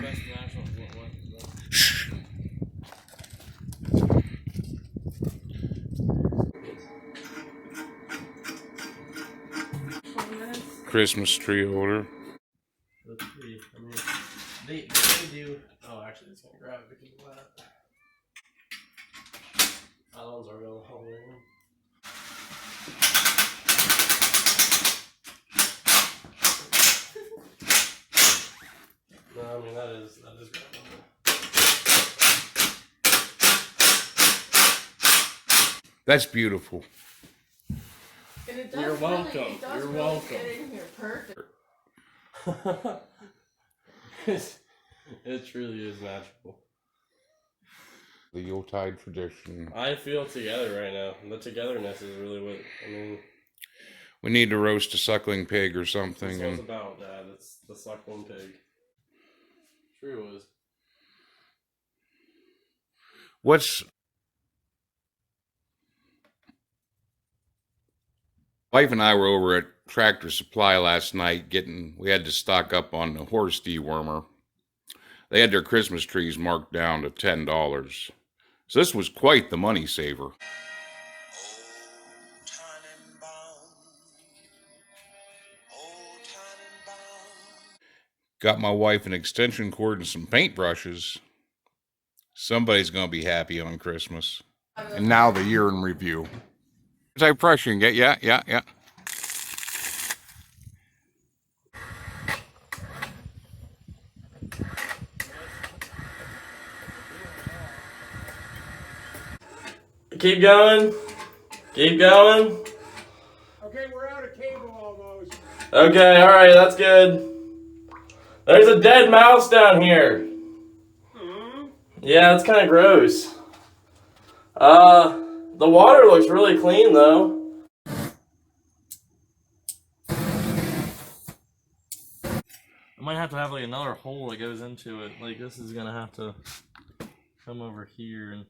best national. Shh. Christmas tree holder. Let's see. I mean, they do. Oh, actually, it's gonna grab it because of that. That one's a real holder. No, I mean that is grabbable. That's beautiful. And it does You're welcome. Really, it does You're really welcome. Fit in here perfect. It truly is magical. The Yuletide tradition. I feel together right now. The togetherness is really what I mean. We need to roast a suckling pig or something. That's what it's about, Dad. It's the suckling pig. True is. What's... Wife and I were over at Tractor Supply last night we had to stock up on the horse dewormer. They had their Christmas trees marked down to $10. So this was quite the money saver. Got my wife an extension cord and some paintbrushes. Somebody's going to be happy on Christmas. And now the year in review. Is I pressuring it? Yeah. Keep going. Keep going. Okay, we're out of cable almost. Okay, alright, that's good. There's a dead mouse down here. Yeah, it's kind of gross. The water looks really clean though. I might have to have like another hole that goes into it. Like this is gonna have to come over here and